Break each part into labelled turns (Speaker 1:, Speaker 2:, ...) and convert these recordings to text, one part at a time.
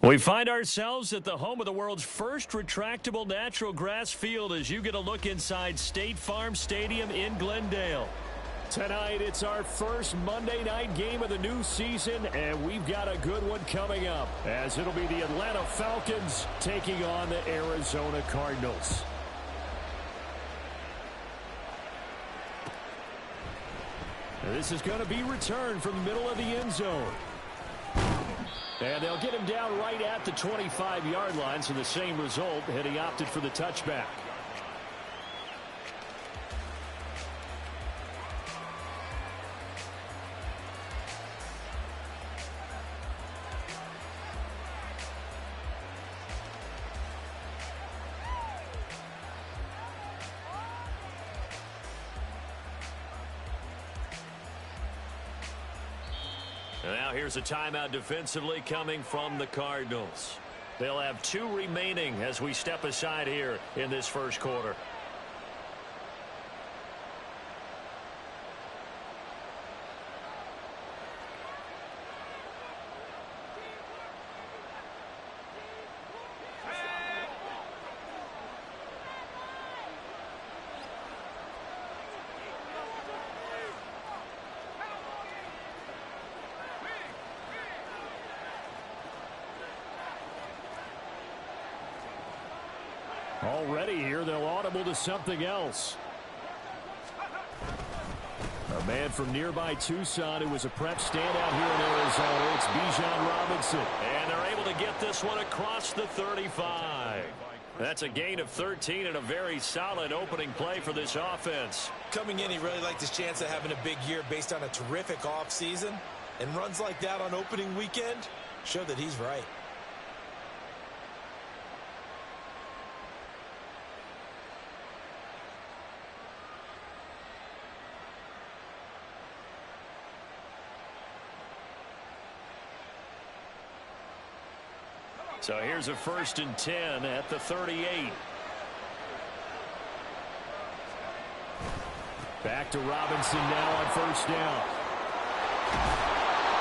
Speaker 1: We find ourselves at the home of the world's first retractable natural grass field as you get a look inside State Farm Stadium in Glendale. Tonight, it's our first Monday night game of the new season, and we've got a good one coming up, as it'll be the Atlanta Falcons taking on the Arizona Cardinals. And this is going to be returned from the middle of the end zone. And they'll get him down right at the 25-yard line, so the same result, and he opted for the touchback. Now here's a timeout defensively coming from the Cardinals. They'll have 2 remaining as we step aside here in this first quarter. Already here, they'll audible to something else. A man from nearby Tucson who was a prep standout here in Arizona. It's Bijan Robinson. And they're able to get this one across the 35. That's a gain of 13 and a very solid opening play for this offense.
Speaker 2: Coming in, he really liked his chance of having a big year based on a terrific offseason. And runs like that on opening weekend show that he's right.
Speaker 1: So here's a 1st and 10 at the 38. Back to Robinson now on 1st down.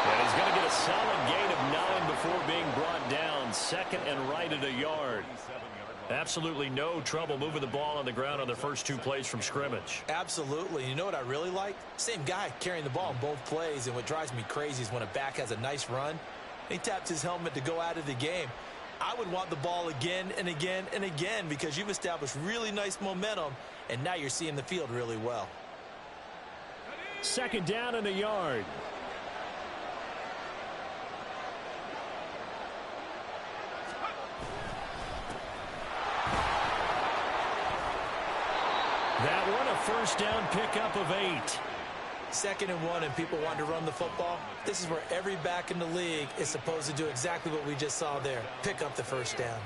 Speaker 1: And he's going to get a solid gain of 9 before being brought down. 2nd and right at a yard. Absolutely no trouble moving the ball on the ground on the first 2 plays from scrimmage.
Speaker 2: Absolutely. You know what I really like? Same guy carrying the ball in both plays. And what drives me crazy is when a back has a nice run, he taps his helmet to go out of the game. I would want the ball again and again and again because you've established really nice momentum, and now you're seeing the field really well.
Speaker 1: 2nd down and a yard. That one a 1st down pickup of 8.
Speaker 2: 2nd and 1 and people want to run the football. This is where every back in the league is supposed to do exactly what we just saw there. Pick up the 1st down.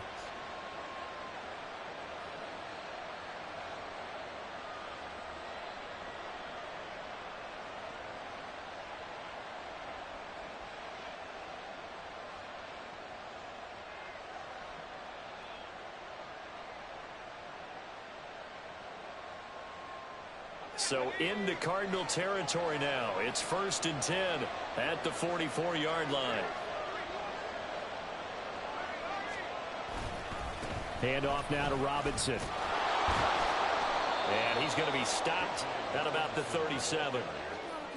Speaker 1: So into Cardinal territory now. It's 1st and 10 at the 44-yard line. Hand off now to Robinson. And he's going to be stopped at about the 37.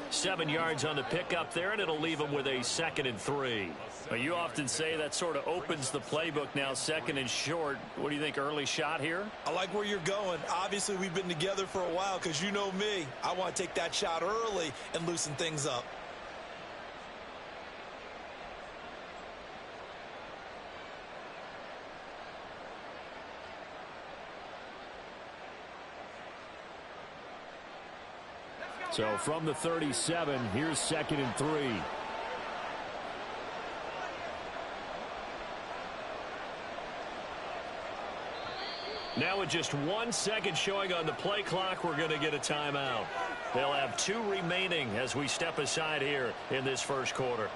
Speaker 1: 7 yards on the pickup there, and it'll leave him with a 2nd and 3. You often say that sort of opens the playbook now, 2nd and short. What do you think, early shot here?
Speaker 2: I like where you're going. Obviously, we've been together for a while because you know me. I want to take that shot early and loosen things up.
Speaker 1: So from the 37, here's 2nd and 3. Now with just 1 second showing on the play clock, we're going to get a timeout. They'll have 2 remaining as we step aside here in this first quarter.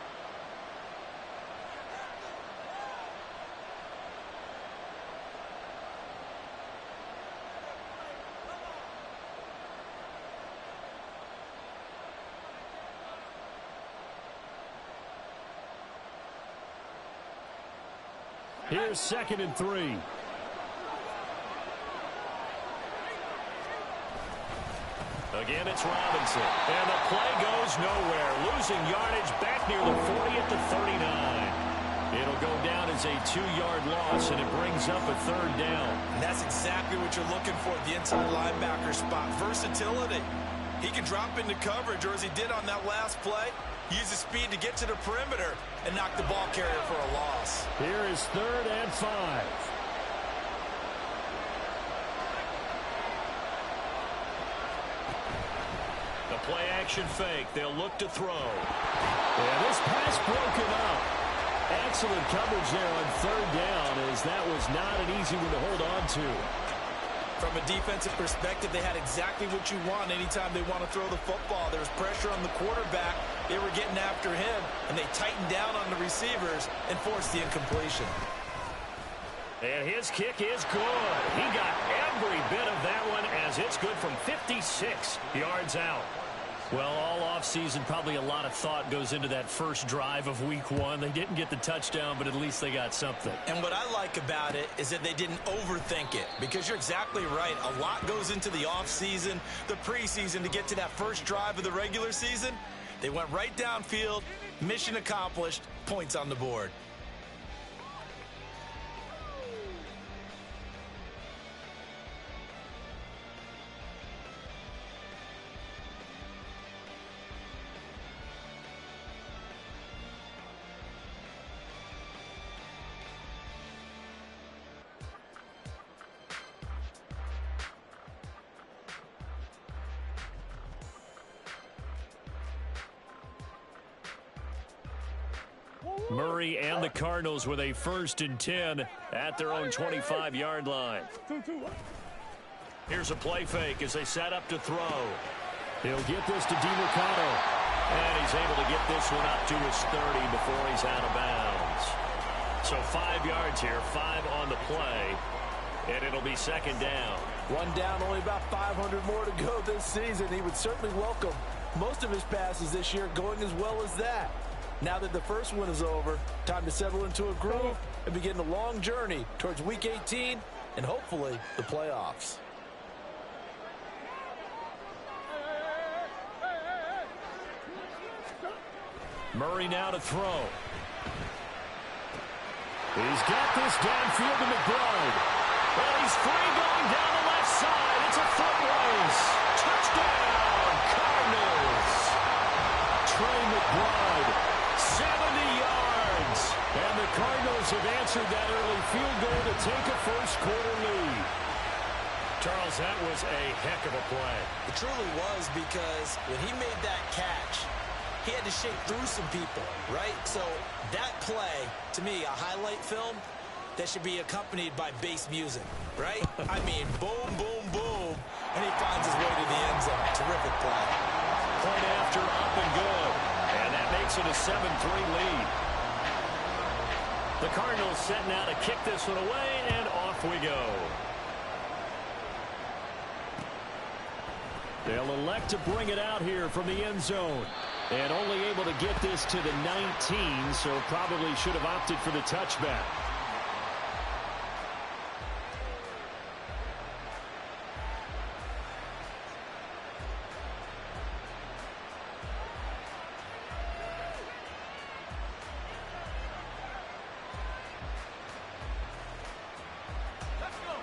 Speaker 1: Here's 2nd and 3. Again, it's Robinson. And the play goes nowhere. Losing yardage back near the 40 at the 39. It'll go down as a 2-yard loss, and it brings up a 3rd down.
Speaker 2: And that's exactly what you're looking for at the inside linebacker spot. Versatility. He can drop into coverage, or as he did on that last play, use his speed to get to the perimeter and knock the ball carrier for a loss.
Speaker 1: Here is 3rd and 5. The play-action fake. They'll look to throw. And this pass broken up. Excellent coverage there on 3rd down, as that was not an easy one to hold on to.
Speaker 2: From a defensive perspective, they had exactly what you want anytime they want to throw the football. There was pressure on the quarterback. They were getting after him, and they tightened down on the receivers and forced the incompletion.
Speaker 1: And his kick is good. He got every bit of that one, as it's good from 56 yards out. Well, all offseason, probably a lot of thought goes into that first drive of Week 1. They didn't get the touchdown, but at least they got something.
Speaker 2: And what I like about it is that they didn't overthink it, because you're exactly right. A lot goes into the offseason, the preseason, to get to that first drive of the regular season. They went right downfield, mission accomplished, points on the board.
Speaker 1: Murray and the Cardinals with a 1st and 10 at their own 25-yard line. Here's a play fake as they set up to throw. He'll get this to DiMercato. And he's able to get this one up to his 30 before he's out of bounds. So 5 yards here, 5 on the play. And it'll be 2nd down.
Speaker 3: One down, only about 500 more to go this season. He would certainly welcome most of his passes this year going as well as that. Now that the first one is over, time to settle into a groove and begin the long journey towards Week 18 and hopefully the playoffs.
Speaker 1: Murray now to throw. He's got this downfield to McBride. Well, he's free going down the left side. It's a foot race. Touchdown, Cardinals. Trey McBride. 70 yards. And the Cardinals have answered that early field goal to take a first-quarter lead. Charles, that was a heck of a play.
Speaker 2: It truly was, because when he made that catch, he had to shake through some people, right? So that play, to me, a highlight film that should be accompanied by bass music, right? I mean, boom, boom, boom, and he finds his way to the end zone. Terrific play.
Speaker 1: Point after, up and good. And that makes it a 7-3 lead. The Cardinals set now to kick this one away, and off we go. They'll elect to bring it out here from the end zone. And only able to get this to the 19, so probably should have opted for the touchback.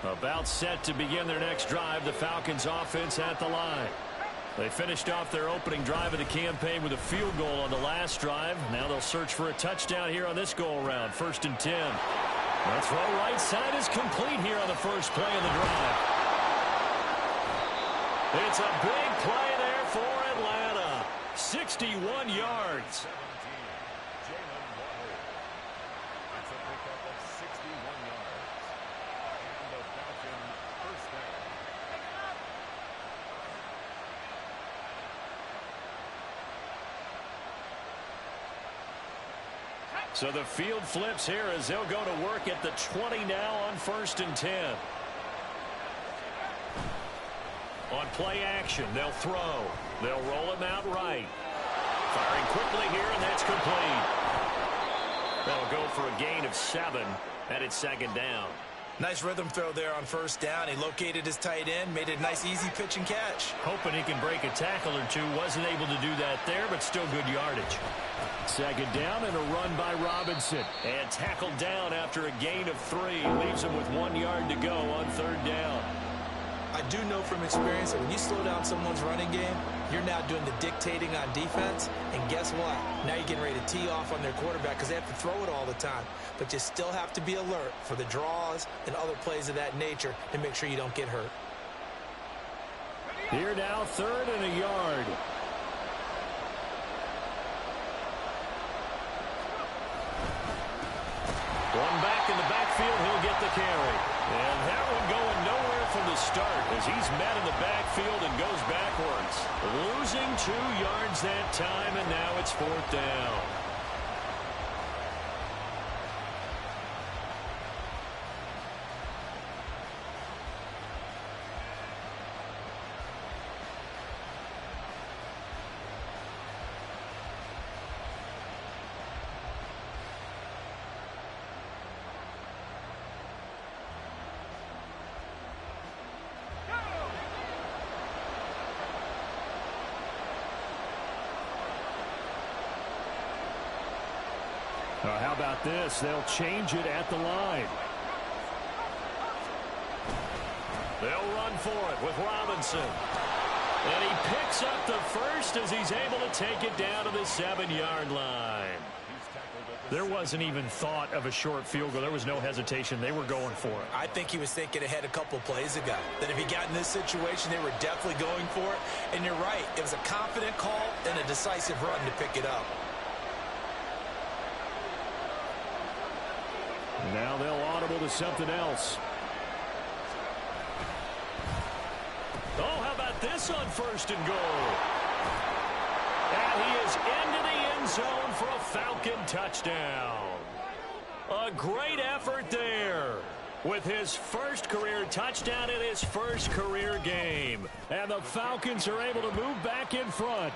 Speaker 1: About set to begin their next drive, the Falcons offense at the line. They finished off their opening drive of the campaign with a field goal on the last drive. Now they'll search for a touchdown here on this go-around. 1st and 10. The throw right side is complete here on the first play of the drive. It's a big play there for Atlanta. 61 yards. So the field flips here as they'll go to work at the 20 now on 1st and 10. On play action, they'll throw. They'll roll him out right. Firing quickly here, and that's complete. That'll go for a gain of 7. And it's second down.
Speaker 2: Nice rhythm throw there on first down. He located his tight end, made it a nice, easy pitch and catch.
Speaker 1: Hoping he can break a tackle or two. Wasn't able to do that there, but still good yardage. Second down and a run by Robinson. And tackled down after a gain of 3. Leaves him with 1 yard to go on third down.
Speaker 2: I do know from experience that when you slow down someone's running game, you're now doing the dictating on defense. And guess what? Now you're getting ready to tee off on their quarterback because they have to throw it all the time. But you still have to be alert for the draws and other plays of that nature to make sure you don't get hurt.
Speaker 1: Here now, 3rd and a yard. One back in the backfield, he'll get the carry. And that one going nowhere from the start as he's met in the backfield and goes backwards. Losing 2 yards that time, and now it's 4th down. How about this? They'll change it at the line. They'll run for it with Robinson. And he picks up the first as he's able to take it down to the 7-yard line. There wasn't even thought of a short field goal. There was no hesitation. They were going for it.
Speaker 2: I think he was thinking ahead a couple plays ago. That if he got in this situation, they were definitely going for it. And you're right. It was a confident call and a decisive run to pick it up.
Speaker 1: Now they'll audible to something else. Oh, how about this on 1st and goal? And he is into the end zone for a Falcon touchdown. A great effort there with his first career touchdown in his first career game. And the Falcons are able to move back in front.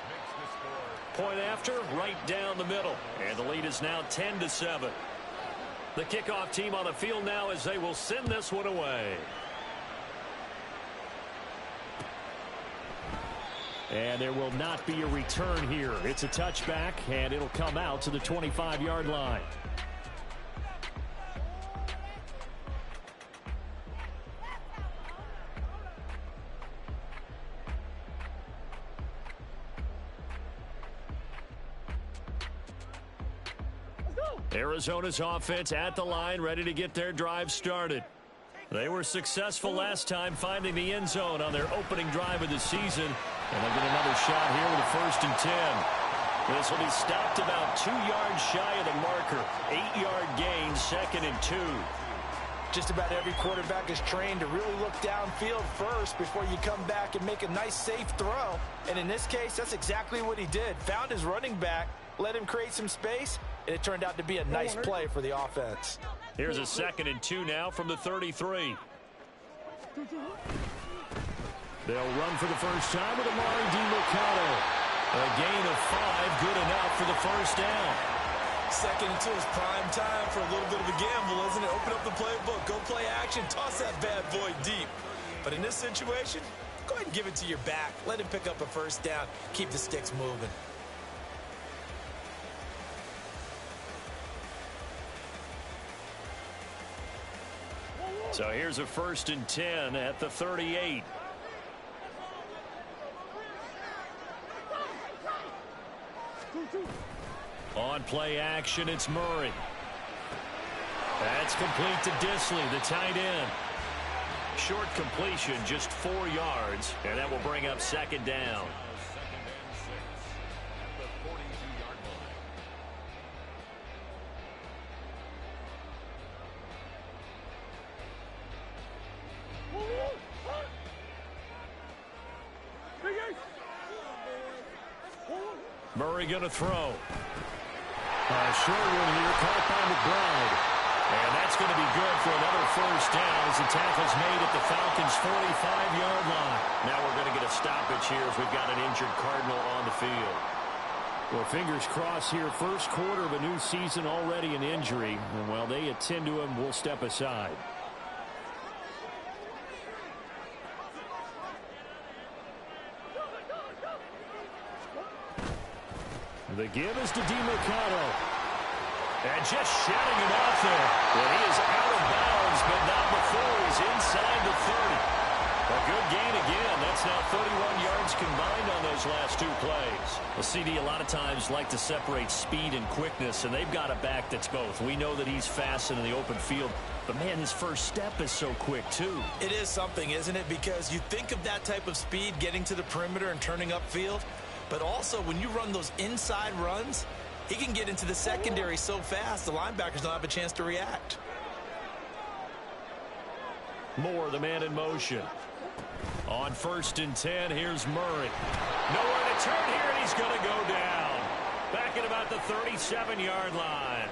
Speaker 1: Point after, right down the middle. And the lead is now 10-7. The kickoff team on the field now as they will send this one away. And there will not be a return here. It's a touchback, and it'll come out to the 25-yard line. Arizona's offense at the line, ready to get their drive started. They were successful last time finding the end zone on their opening drive of the season. And they'll get another shot here with a 1st and 10. This will be stopped about 2 yards shy of the marker. 8-yard gain, 2nd and 2.
Speaker 3: Just about every quarterback is trained to really look downfield first before you come back and make a nice, safe throw. And in this case, that's exactly what he did. Found his running back, let him create some space, and it turned out to be a nice play for the offense.
Speaker 1: Here's a 2nd and 2 now from the 33. They'll run for the first time with Amari DiMercato. A gain of 5, good enough for the first down.
Speaker 2: 2nd and 2 is prime time for a little bit of a gamble, isn't it? Open up the playbook, go play action, toss that bad boy deep. But in this situation, go ahead and give it to your back. Let him pick up a first down. Keep the sticks moving.
Speaker 1: So here's a 1st and 10 at the 38. On play action, it's Murray. That's complete to Disley, the tight end. Short completion, just 4 yards, and that will bring up 2nd down. Murray going to throw. Short one here, caught by McBride. And that's going to be good for another first down as the tackle's made at the Falcons' 45-yard line. Now we're going to get a stoppage here as we've got an injured Cardinal on the field. Well, fingers crossed here. First quarter of a new season, already an injury. And while they attend to him, we'll step aside. The give is to DiMercado. And just shutting him off there. Well, he is out of bounds, but not before he's inside the 30. A good gain again. That's now 31 yards combined on those last two plays. Well, CD, a lot of times like to separate speed and quickness, and they've got a back that's both. We know that he's fast in the open field, but, man, his first step is so quick, too.
Speaker 2: It is something, isn't it? Because you think of that type of speed getting to the perimeter and turning upfield, but also when you run those inside runs, he can get into the secondary so fast the linebackers don't have a chance to react.
Speaker 1: Moore, the man in motion. On 1st and 10, here's Murray. Nowhere to turn here, and he's going to go down. Back at about the 37-yard line.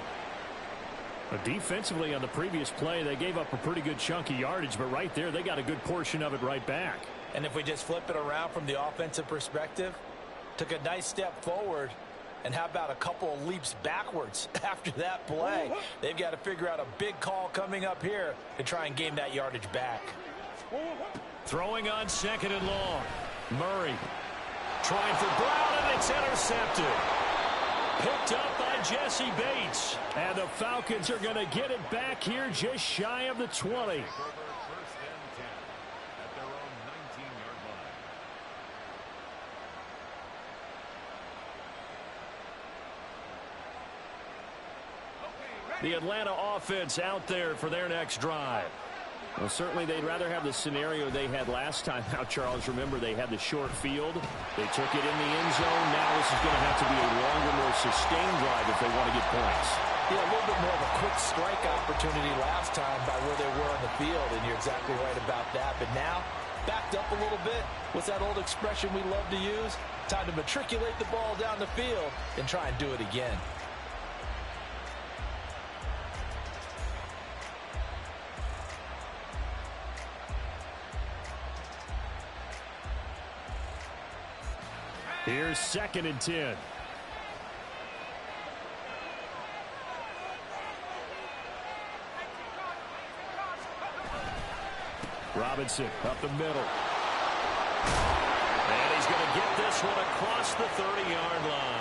Speaker 1: Defensively on the previous play, they gave up a pretty good chunk of yardage, but right there, they got a good portion of it right back.
Speaker 2: And if we just flip it around from the offensive perspective, took a nice step forward, and how about a couple of leaps backwards after that play? They've got to figure out a big call coming up here to try and gain that yardage back.
Speaker 1: Throwing on 2nd and long. Murray trying for Brown, and it's intercepted. Picked up by Jesse Bates. And the Falcons are going to get it back here just shy of the 20. The Atlanta offense out there for their next drive. Well, certainly they'd rather have the scenario they had last time. Now, Charles, remember they had the short field. They took it in the end zone. Now this is going to have to be a longer, more sustained drive if they want to get points.
Speaker 2: Yeah, a little bit more of a quick strike opportunity last time by where they were on the field, and you're exactly right about that. But now, backed up a little bit. What's that old expression we love to use? Time to matriculate the ball down the field and try and do it again.
Speaker 1: Here's 2nd and 10. Robinson up the middle. And he's going to get this one across the 30-yard line.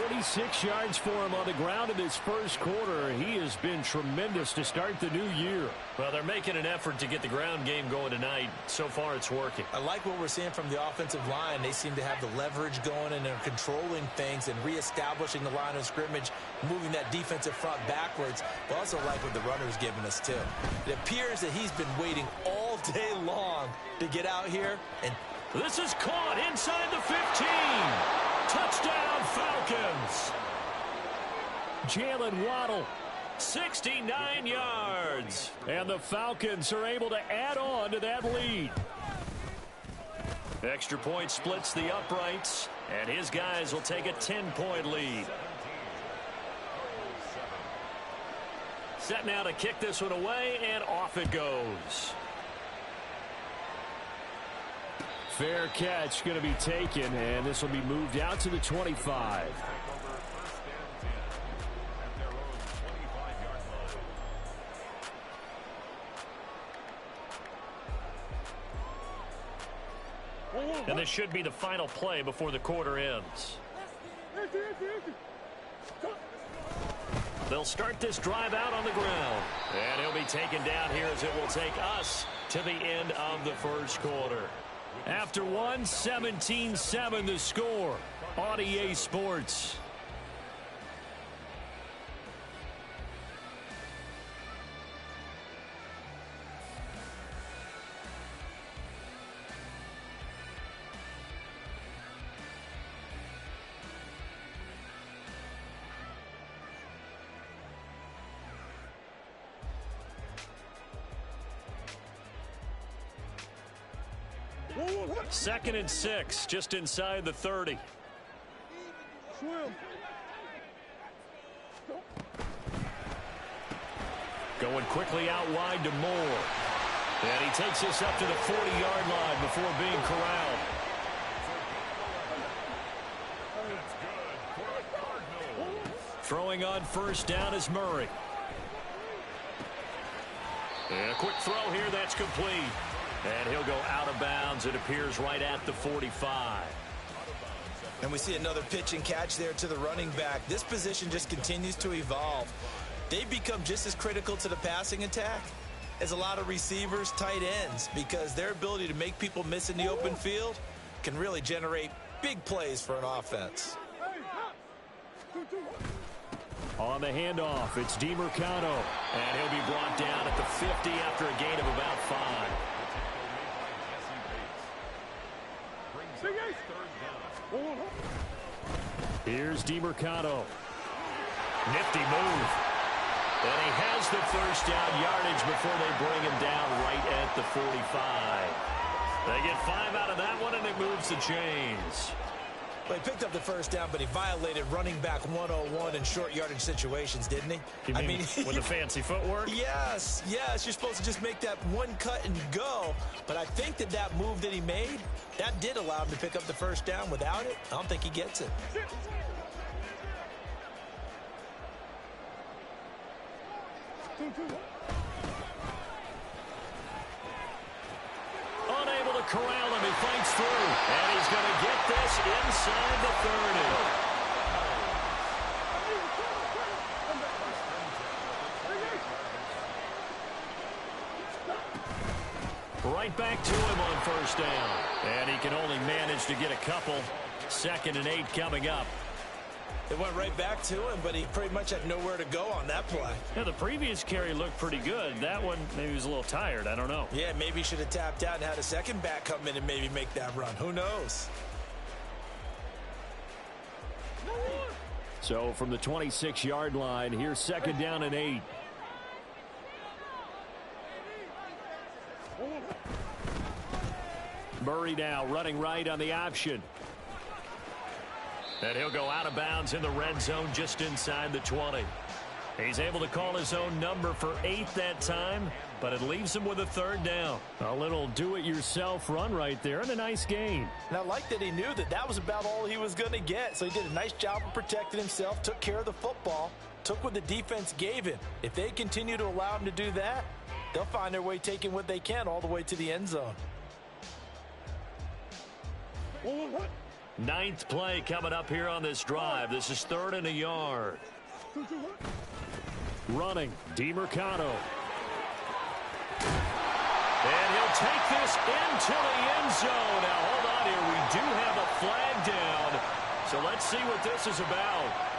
Speaker 1: 46 yards for him on the ground in his first quarter. He has been tremendous to start the new year. Well, they're making an effort to get the ground game going tonight. So far, it's working.
Speaker 2: I like what we're seeing from the offensive line. They seem to have the leverage going, and they're controlling things and reestablishing the line of scrimmage, moving that defensive front backwards. But also like what the runner's giving us, too. It appears that he's been waiting all day long to get out here. And
Speaker 1: this is caught inside the 15. Touchdown, Falcons. Jalen Waddle, 69 yards. And the Falcons are able to add on to that lead. Extra point splits the uprights, and his guys will take a 10-point lead. Set now to kick this one away, and off it goes. Fair catch going to be taken, and this will be moved out to the 25. And this should be the final play before the quarter ends. They'll start this drive out on the ground. And he'll be taken down here as it will take us to the end of the first quarter. After one, 17-7 the score on EA Sports. Second and 6, just inside the 30. Going quickly out wide to Moore. And he takes this up to the 40-yard line before being corralled. Throwing on first down is Murray. And a quick throw here, that's complete. And he'll go out of bounds. It appears right at the 45.
Speaker 2: And we see another pitch and catch there to the running back. This position just continues to evolve. They've become just as critical to the passing attack as a lot of receivers, tight ends, because their ability to make people miss in the open field can really generate big plays for an offense.
Speaker 1: On the handoff, it's DiMercado, and he'll be brought down at the 50 after a gain of about 5. Here's DiMercado. Nifty move. And he has the first down yardage before they bring him down right at the 45. They get 5 out of that one, and it moves the chains.
Speaker 2: Well, he picked up the first down, but he violated running back 101 in short yardage situations, didn't he?
Speaker 1: I mean, with the fancy footwork?
Speaker 2: Yes. You're supposed to just make that one cut and go. But I think that move that he made, that did allow him to pick up the first down. Without it, I don't think he gets it.
Speaker 1: Unable to corral him. He fights through. And he's going to get this inside the 30. Right back to him on first down. And he can only manage to get a couple. 2nd and 8 coming up.
Speaker 2: It went right back to him, but he pretty much had nowhere to go on that play.
Speaker 1: Yeah, the previous carry looked pretty good. That one, maybe he was a little tired. I don't know.
Speaker 2: Yeah, maybe he should have tapped out and had a second back come in and maybe make that run. Who knows?
Speaker 1: So from the 26-yard line, here's 2nd down and 8. Murray now running right on the option. And he'll go out of bounds in the red zone just inside the 20. He's able to call his own number for 8 that time, but it leaves him with a 3rd down. A little do-it-yourself run right there and a nice gain.
Speaker 3: And I like that he knew that was about all he was going to get. So he did a nice job of protecting himself, took care of the football, took what the defense gave him. If they continue to allow him to do that, they'll find their way taking what they can all the way to the end zone.
Speaker 1: 9th play coming up here on this drive. This is 3rd and a yard. Running, DiMercado. And he'll take this into the end zone. Now, hold on here. We do have a flag down. So let's see what this is about.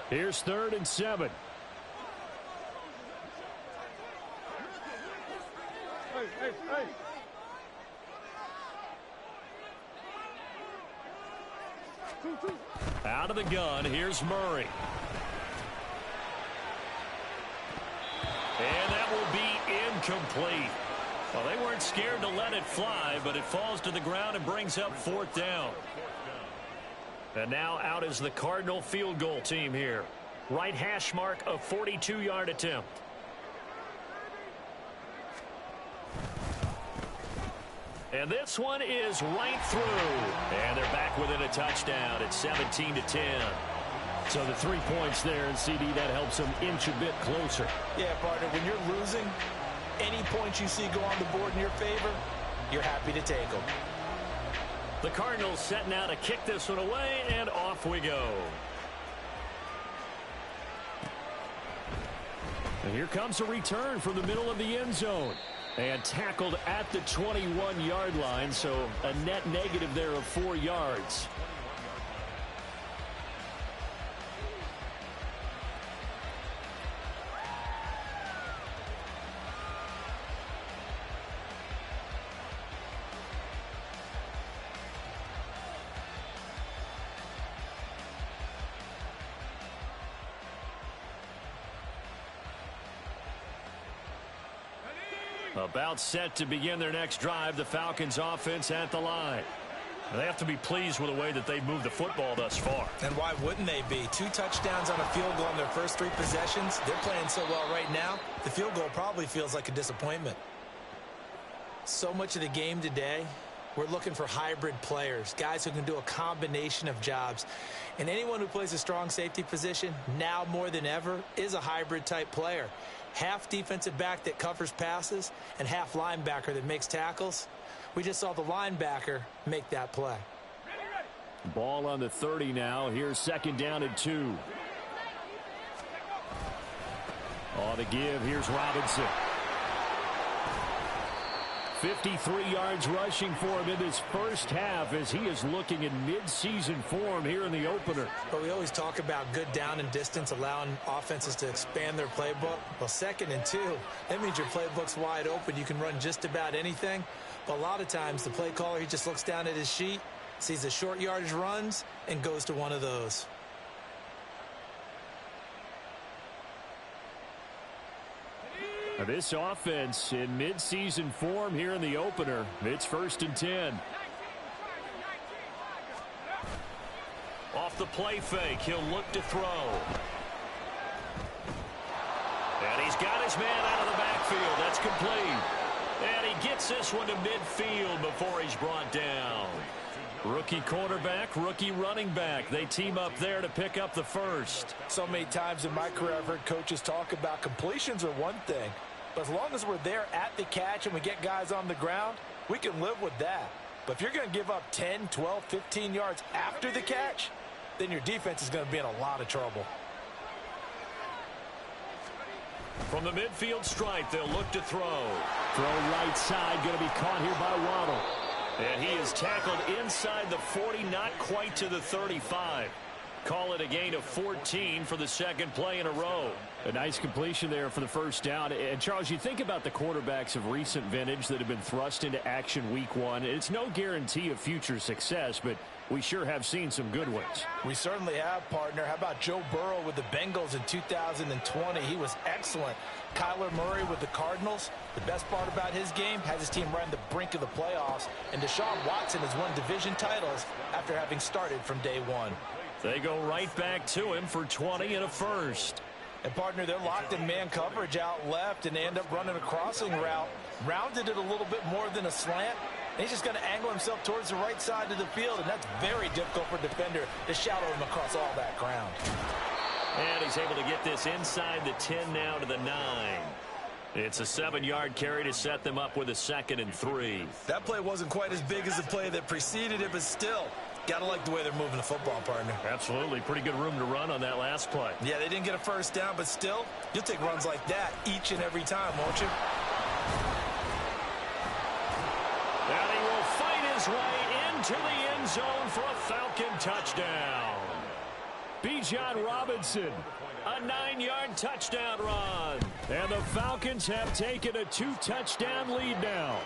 Speaker 1: Here's 3rd and 7. Out of the gun, here's Murray. And that will be incomplete. Well, they weren't scared to let it fly, but it falls to the ground and brings up 4th down. And now out is the Cardinal field goal team here. Right hash mark, a 42-yard attempt. And this one is right through. And they're back within a touchdown. It's 17-10. So the 3 points there, and CD, that helps them inch a bit closer.
Speaker 3: Yeah, partner, when you're losing, any points you see go on the board in your favor, you're happy to take them.
Speaker 1: The Cardinals setting out to kick this one away, and off we go. And here comes a return from the middle of the end zone. And tackled at the 21-yard line, so a net negative there of 4 yards. About set to begin their next drive, the Falcons offense at the line. They have to be pleased with the way that they've moved the football thus far.
Speaker 2: And why wouldn't they be? 2 touchdowns on a field goal in their first 3 possessions. They're playing so well right now, the field goal probably feels like a disappointment. So much of the game today, we're looking for hybrid players, guys who can do a combination of jobs. And anyone who plays a strong safety position, now more than ever, is a hybrid type player. Half defensive back that covers passes and half linebacker that makes tackles. We just saw the linebacker make that play.
Speaker 1: Ball on the 30 now. Here's 2nd down and 2. On the give, here's Robinson. 53 yards rushing for him in this first half as he is looking in mid-season form here in the opener.
Speaker 2: But we always talk about good down and distance, allowing offenses to expand their playbook. Well, 2nd and 2, that means your playbook's wide open. You can run just about anything. But a lot of times the play caller, he just looks down at his sheet, sees the short yardage runs, and goes to one of those.
Speaker 1: This offense in mid-season form here in the opener. It's 1st and 10. Off the play fake, he'll look to throw. And he's got his man out of the backfield. That's complete. And he gets this one to midfield before he's brought down. Rookie quarterback, rookie running back. They team up there to pick up the first.
Speaker 3: So many times in my career I've heard coaches talk about completions are one thing, but as long as we're there at the catch and we get guys on the ground, we can live with that. But if you're going to give up 10, 12, 15 yards after the catch, then your defense is going to be in a lot of trouble.
Speaker 1: From the midfield stripe, they'll look to throw. Throw right side, going to be caught here by Waddle. And he is tackled inside the 40, not quite to the 35. Call it a gain of 14 for the 2nd play in a row. A nice completion there for the first down. And, Charles, you think about the quarterbacks of recent vintage that have been thrust into action week 1. It's no guarantee of future success, but we sure have seen some good ones.
Speaker 3: We certainly have, partner. How about Joe Burrow with the Bengals in 2020? He was excellent. Kyler Murray with the Cardinals. The best part about his game, has his team right on the brink of the playoffs. And Deshaun Watson has won division titles after having started from day 1.
Speaker 1: They go right back to him for 20 and a first.
Speaker 3: And, partner, they're locked in man coverage out left, and they end up running a crossing route. Rounded it a little bit more than a slant. And he's just going to angle himself towards the right side of the field, and that's very difficult for a defender to shadow him across all that ground.
Speaker 1: And he's able to get this inside the 10 now to the 9. It's a 7-yard carry to set them up with a 2nd and 3.
Speaker 2: That play wasn't quite as big as the play that preceded it, but still, got to like the way they're moving the football, partner.
Speaker 1: Absolutely. Pretty good room to run on that last play.
Speaker 2: Yeah, they didn't get a first down, but still, you'll take runs like that each and every time, won't you?
Speaker 1: And he will fight his way into the end zone for a Falcon touchdown. Bijan Robinson, a 9-yard touchdown run. And the Falcons have taken a 2-touchdown lead now.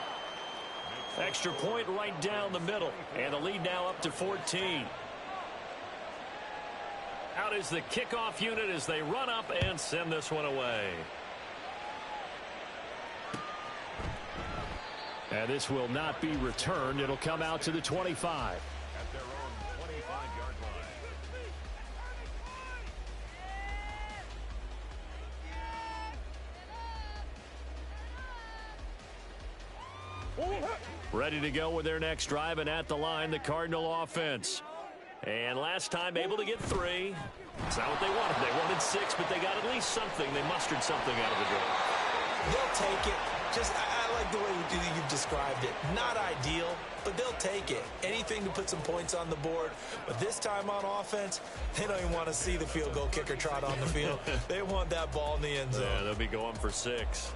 Speaker 1: Extra point right down the middle. And the lead now up to 14. Out is the kickoff unit as they run up and send this one away. And this will not be returned. It'll come out to the 25. At their own 25-yard line. Ready to go with their next drive, and at the line, the Cardinal offense. And last time able to get 3. It's not what they wanted. They wanted 6, but they got at least something. They mustered something out of the draw.
Speaker 2: They'll take it. Just, I like the way you've described it. Not ideal, but they'll take it. Anything to put some points on the board. But this time on offense, they don't even want to see the field goal kicker trot on the field. They want that ball in the end zone.
Speaker 1: Yeah, they'll be going for 6.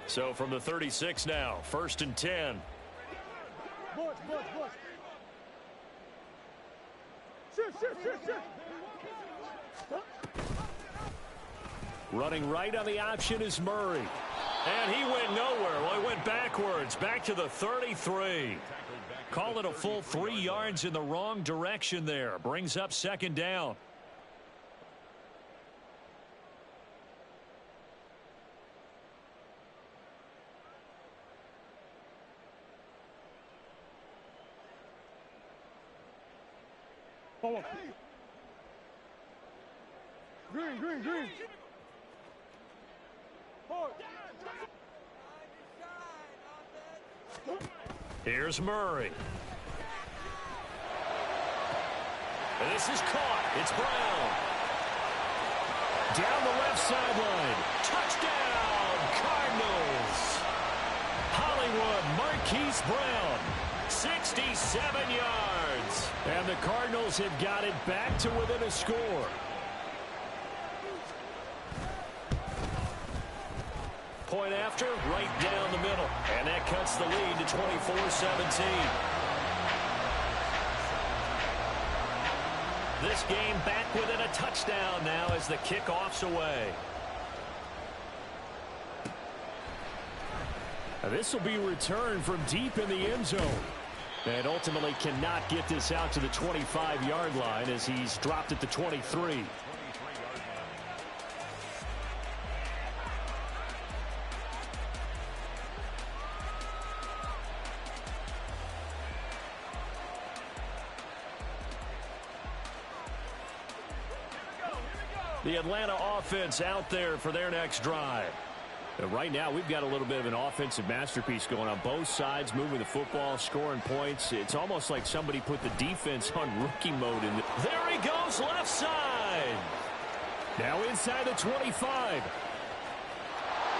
Speaker 1: So from the 36 now, 1st and 10. Running right on the option is Murray. And he went nowhere. Well, he went backwards, back to the 33. Call it a full 3 yards in the wrong direction there. Brings up second down.
Speaker 4: Green.
Speaker 1: Here's Murray. And this is caught. It's Brown. Down the left sideline. Touchdown, Cardinals. Hollywood Marquise Brown. 67 yards. And the Cardinals have got it back to within a score. Point after, right down the middle. And that cuts the lead to 24-17. This game back within a touchdown now as the kickoff's away. Now this will be returned from deep in the end zone. And ultimately cannot get this out to the 25-yard line as he's dropped at the 23. The Atlanta offense out there for their next drive. Right now, we've got a little bit of an offensive masterpiece going on both sides, moving the football, scoring points. It's almost like somebody put the defense on rookie mode. There he goes, left side. Now inside the 25.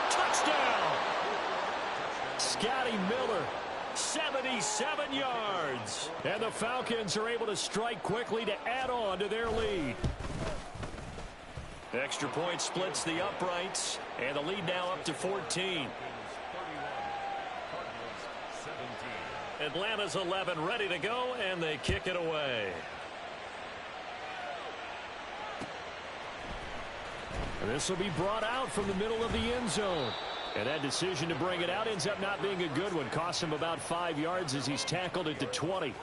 Speaker 1: Touchdown. Scotty Miller, 77 yards. And the Falcons are able to strike quickly to add on to their lead. Extra point splits the uprights, and the lead now up to 14. Atlanta's 11 ready to go, and they kick it away. And this will be brought out from the middle of the end zone. And that decision to bring it out ends up not being a good one. Costs him about 5 yards as he's tackled at the 20.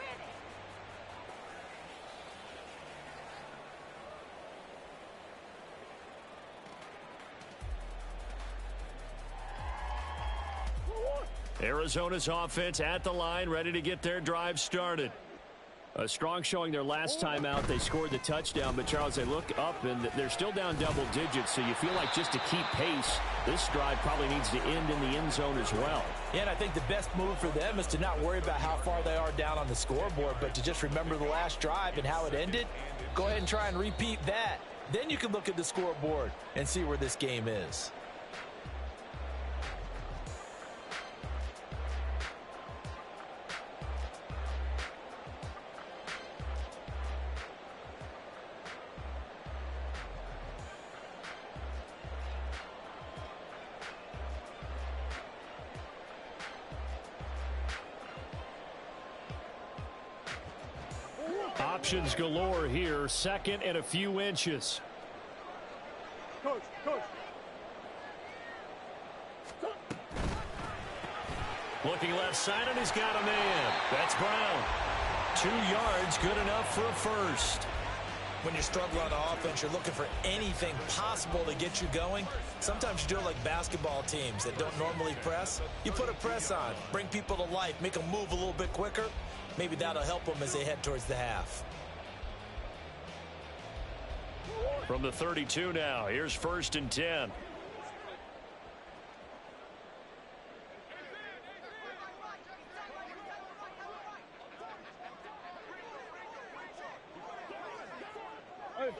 Speaker 1: Arizona's offense at the line, ready to get their drive started. A strong showing their last time out. They scored the touchdown, but Charles, they look up and they're still down double digits, so you feel like just to keep pace, this drive probably needs to end in the end zone as well.
Speaker 3: Yeah, and I think the best move for them is to not worry about how far they are down on the scoreboard, but to just remember the last drive and how it ended. Go ahead and try and repeat that. Then you can look at the scoreboard and see where this game is.
Speaker 1: Options galore here. Second and a few inches.
Speaker 4: Coach.
Speaker 1: Looking left side, and he's got a man. That's Brown. 2 yards, good enough for a first.
Speaker 2: When you're struggling on offense, you're looking for anything possible to get you going. Sometimes you do it like basketball teams that don't normally press. You put a press on, bring people to life, make them move a little bit quicker. Maybe that'll help them as they head towards the half.
Speaker 1: From the 32 now, here's first and 10.
Speaker 4: Hey,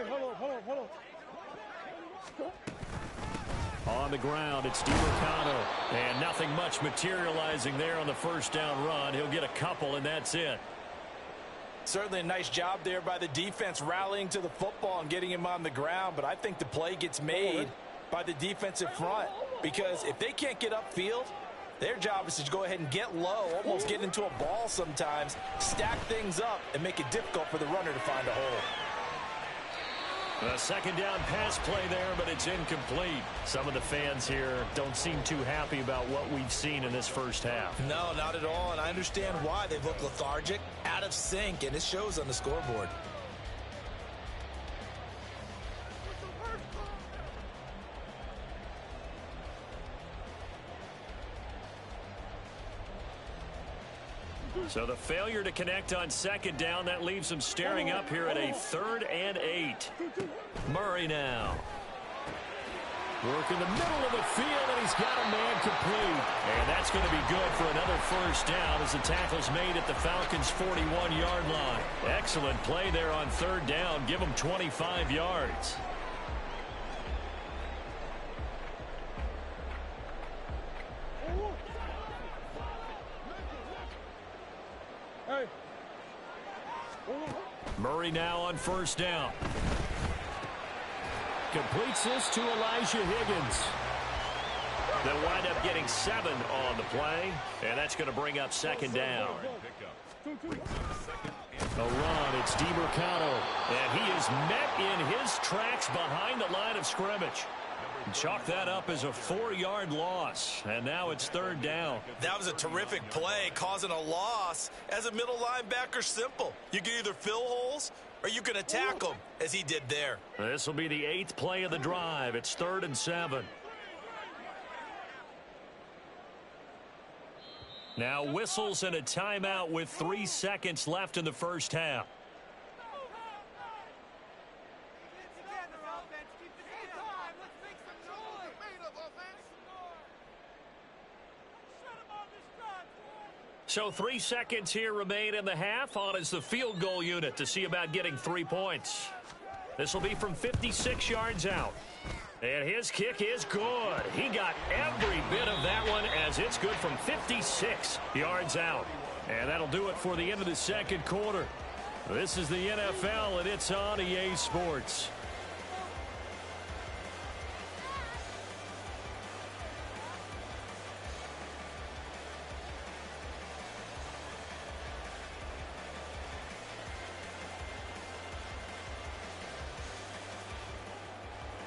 Speaker 4: hold on.
Speaker 1: On the ground, it's DiMercado. And nothing much materializing there on the first down run. He'll get a couple, and that's it.
Speaker 3: Certainly a nice job there by the defense rallying to the football and getting him on the ground, but I think the play gets made by the defensive front because if they can't get upfield, their job is to go ahead and get low, almost get into a ball sometimes, stack things up, and make it difficult for the runner to find a hole.
Speaker 1: A second down pass play there, but it's incomplete. Some of the fans here don't seem too happy about what we've seen in this first half.
Speaker 2: No, not at all, and I understand why. They've looked lethargic, out of sync, and it shows on the scoreboard.
Speaker 1: So the failure to connect on second down, that leaves them staring up here at a 3rd and 8. Murray now. Work in the middle of the field, and he's got a man complete. And that's going to be good for another first down as the tackle's made at the Falcons' 41-yard line. Excellent play there on 3rd down. Give them 25 yards. Murray now on 1st down. Completes this to Elijah Higgins. They'll wind up getting 7 on the play, and that's going to bring up 2nd down. A run, it's DiMercato, and he is met in his tracks behind the line of scrimmage. Chalk that up as a 4-yard loss, and now it's 3rd down.
Speaker 2: That was a terrific play, causing a loss. As a middle linebacker, simple. You can either fill holes or you can attack them, as he did there.
Speaker 1: This will be the 8th play of the drive. It's 3rd and 7. Now whistles and a timeout with 3 seconds left in the first half. So 3 seconds here remain in the half. On is the field goal unit to see about getting 3 points. This will be from 56 yards out. And his kick is good. He got every bit of that one as it's good from 56 yards out. And that'll do it for the end of the second quarter. This is the NFL, and it's on EA Sports.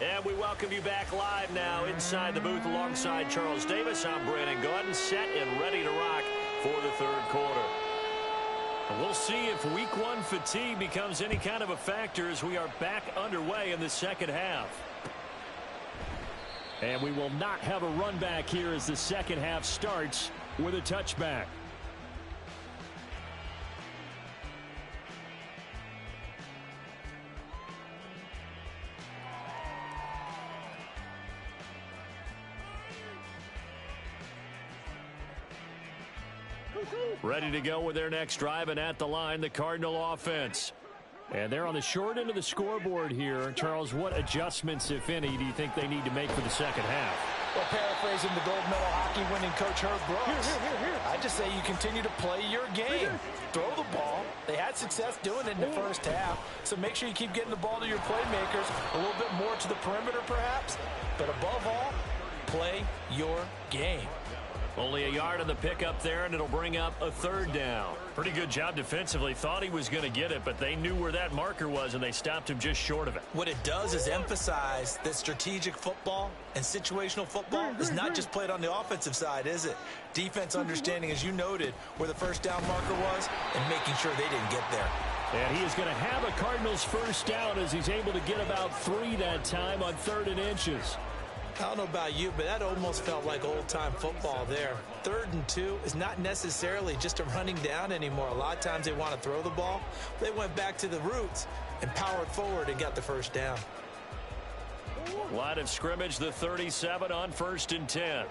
Speaker 1: And we welcome you back live now inside the booth alongside Charles Davis. I'm Brandon Gaudin, set and ready to rock for the 3rd quarter. And we'll see if Week 1 fatigue becomes any kind of a factor as we are back underway in the second half. And we will not have a run back here as the second half starts with a touchback. Ready to go with their next drive, and at the line, the Cardinal offense. And they're on the short end of the scoreboard here. Charles, what adjustments, if any, do you think they need to make for the second half?
Speaker 3: Well, paraphrasing the gold medal hockey winning coach Herb Brooks, I just say you continue to play your game. Throw the ball. They had success doing it in the first half, so make sure you keep getting the ball to your playmakers, a little bit more to the perimeter perhaps, but above all, play your game.
Speaker 1: Only a yard on the pickup there, and it'll bring up a 3rd down. Pretty good job defensively. Thought he was going to get it, but they knew where that marker was, and they stopped him just short of it.
Speaker 2: What it does is emphasize that strategic football and situational football is not just played on the offensive side, is it? Defense understanding, as you noted, where the first down marker was and making sure they didn't get there.
Speaker 1: And he is going to have a Cardinals first down as he's able to get about 3 that time on 3rd and inches.
Speaker 2: I don't know about you, but that almost felt like old-time football there. 3rd and 2 is not necessarily just a running down anymore. A lot of times they want to throw the ball. They went back to the roots and powered forward and got the first down.
Speaker 1: Line of scrimmage, the 37 on 1st and 10.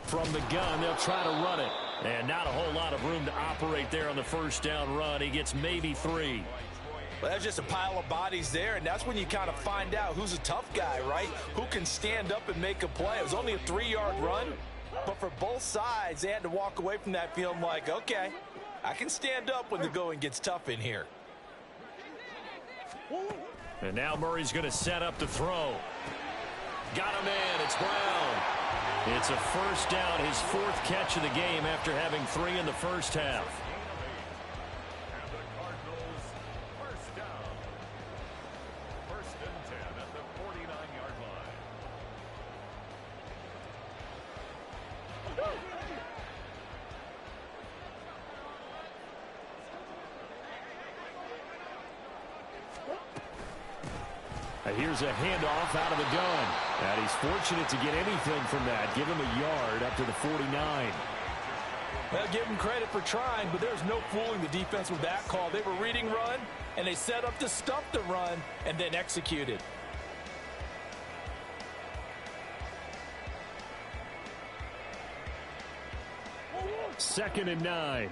Speaker 1: From the gun, they'll try to run it. And not a whole lot of room to operate there on the first down run. He gets maybe 3.
Speaker 3: Well, that's just a pile of bodies there, and that's when you kind of find out who's a tough guy, right? Who can stand up and make a play. It was only a 3-yard run, but for both sides, they had to walk away from that feeling like, okay, I can stand up when the going gets tough in here.
Speaker 1: And now Murray's going to set up to throw. Got a man. It's Brown. It's a first down, his 4th catch of the game after having 3 in the first half. Here's a handoff out of the gun. And he's fortunate to get anything from that. Give him a yard up to the 49.
Speaker 3: Well, give him credit for trying, but there's no fooling the defense with that call. They were reading run, and they set up to stuff the run and then executed.
Speaker 1: Second and 9.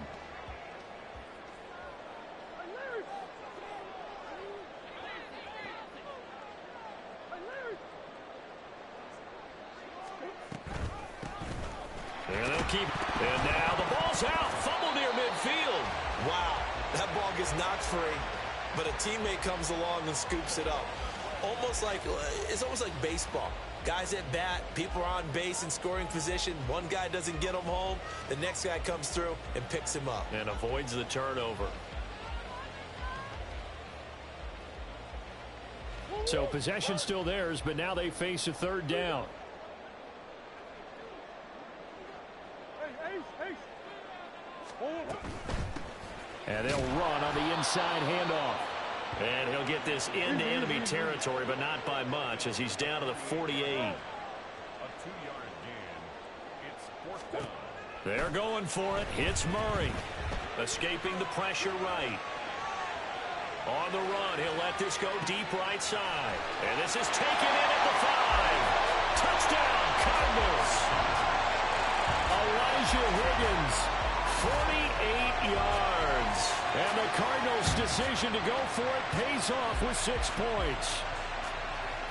Speaker 1: And they'll keep. And now the ball's out. Fumble near midfield.
Speaker 2: Wow, that ball gets knocked free, but a teammate comes along and scoops it up. It's almost like baseball. Guys at bat, people are on base in scoring position. One guy doesn't get him home. The next guy comes through and picks him up.
Speaker 1: And avoids the turnover. So possession still theirs, but now they face a third down. And they'll run on the inside handoff. And he'll get this into enemy territory, but not by much, as he's down to the 48.
Speaker 5: A 2-yard gain. It's fourth down.
Speaker 1: They're going for it. Hits Murray. Escaping the pressure right. On the run, he'll let this go deep right side. And this is taken in at the 5. Touchdown, Cardinals. Elijah Higgins, 48 yards. And the Cardinals' decision to go for it pays off with 6 points.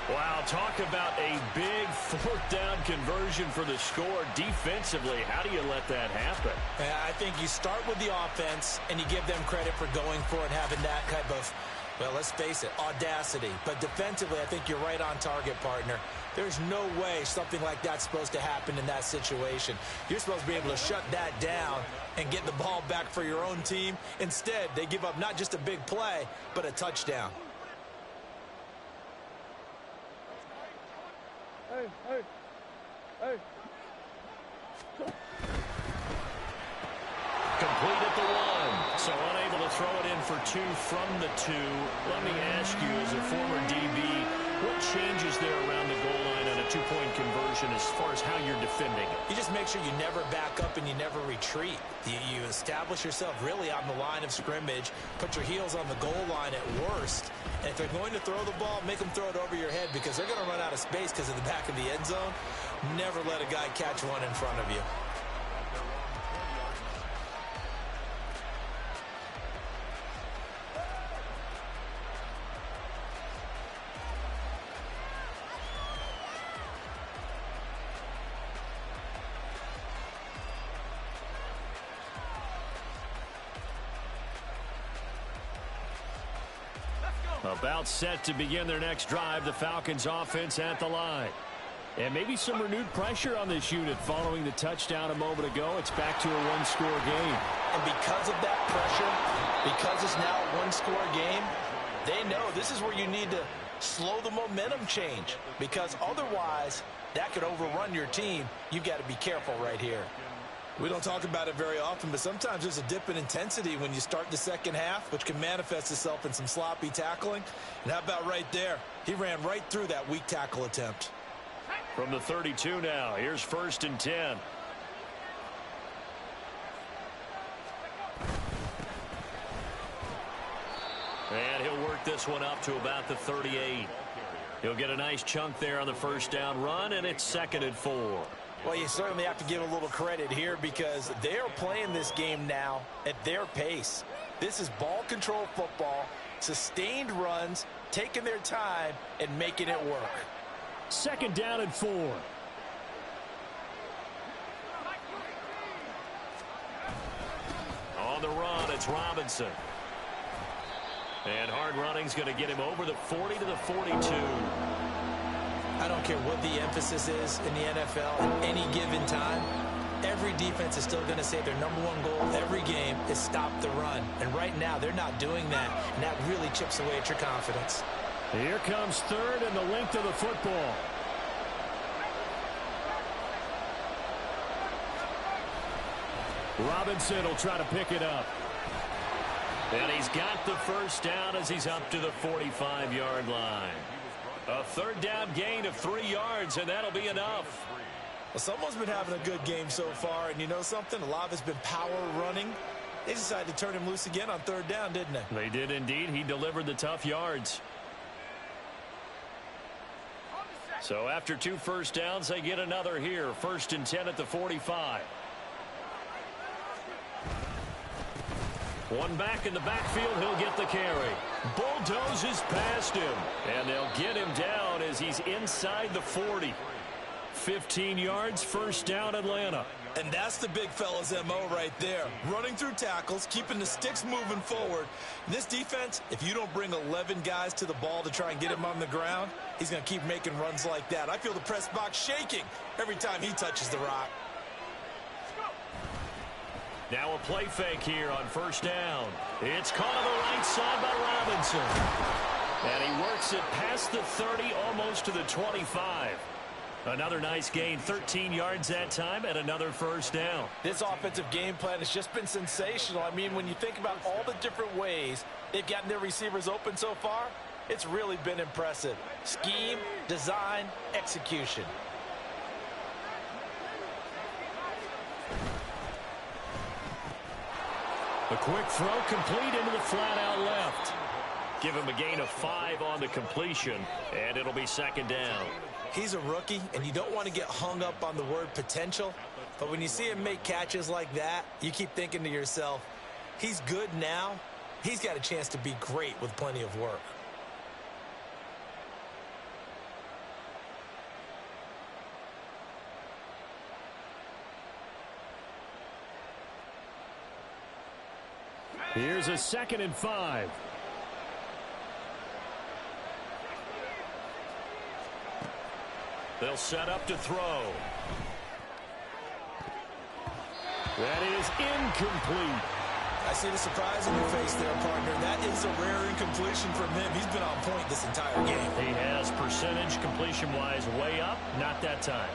Speaker 1: Wow, talk about a big fourth down conversion for the score. Defensively, how do you let that happen?
Speaker 2: I think you start with the offense, and you give them credit for going for it, having that type of, well, let's face it, audacity. But defensively, I think you're right on target, partner. There's no way something like that's supposed to happen in that situation. You're supposed to be able to shut that down and get the ball back for your own team. Instead, they give up not just a big play, but a touchdown.
Speaker 4: Hey.
Speaker 1: Complete at the 1. So unable to throw it in for 2 from the 2. Let me ask you, as a former DB, what changes there around the goal line on a 2-point conversion as far as how you're defending it?
Speaker 2: You just make sure you never back up and you never retreat. You establish yourself really on the line of scrimmage, put your heels on the goal line at worst, and if they're going to throw the ball, make them throw it over your head, because they're going to run out of space because of the back of the end zone. Never let a guy catch one in front of you.
Speaker 1: About set to begin their next drive, the Falcons offense at the line. And maybe some renewed pressure on this unit following the touchdown a moment ago. It's back to a 1-score game.
Speaker 2: And because of that pressure, because it's now a 1-score game, they know this is where you need to slow the momentum change, because otherwise that could overrun your team. You've got to be careful right here. We don't talk about it very often, but sometimes there's a dip in intensity when you start the second half, which can manifest itself in some sloppy tackling. And how about right there? He ran right through that weak tackle attempt.
Speaker 1: From the 32 now, here's 1st and 10. And he'll work this one up to about the 38. He'll get a nice chunk there on the first down run, and it's 2nd and 4.
Speaker 2: Well, you certainly have to give a little credit here, because they are playing this game now at their pace. This is ball control football, sustained runs, taking their time and making it work.
Speaker 1: 2nd down and 4. On the run, it's Robinson. And hard running's going to get him over the 40 to the 42.
Speaker 2: I don't care what the emphasis is in the NFL at any given time. Every defense is still going to say their #1 goal every game is stop the run. And right now, they're not doing that, and that really chips away at your confidence.
Speaker 1: Here comes 3rd and the length of the football. Robinson will try to pick it up. And he's got the first down as he's up to the 45-yard line. A third down gain of 3 yards, and that'll be enough.
Speaker 2: Well, someone's been having a good game so far, and you know something? A lot of it's been power running. They decided to turn him loose again on third down, didn't they?
Speaker 1: They did indeed. He delivered the tough yards. So after 2 first downs, they get another here. 1st and 10 at the 45. One back in the backfield, he'll get the carry. Bulldozes past him, and they'll get him down as he's inside the 40. 15 yards, 1st down, Atlanta.
Speaker 2: And that's the big fella's MO right there. Running through tackles, keeping the sticks moving forward. This defense, if you don't bring 11 guys to the ball to try and get him on the ground, he's going to keep making runs like that. I feel the press box shaking every time he touches the rock.
Speaker 1: Now a play fake here on 1st down. It's caught on the right side by Robinson. And he works it past the 30, almost to the 25. Another nice gain, 13 yards that time, and another 1st down.
Speaker 3: This offensive game plan has just been sensational. I mean, when you think about all the different ways they've gotten their receivers open so far, it's really been impressive. Scheme, design, execution.
Speaker 1: A quick throw complete into the flat out left. Give him a gain of 5 on the completion, and it'll be 2nd down.
Speaker 2: He's a rookie, and you don't want to get hung up on the word potential. But when you see him make catches like that, you keep thinking to yourself, he's good now. He's got a chance to be great with plenty of work.
Speaker 1: Here's a 2nd and 5. They'll set up to throw. That is incomplete.
Speaker 2: I see the surprise in your face there, partner. That is a rare incompletion from him. He's been on point this entire game.
Speaker 1: He has percentage completion-wise way up, not that time.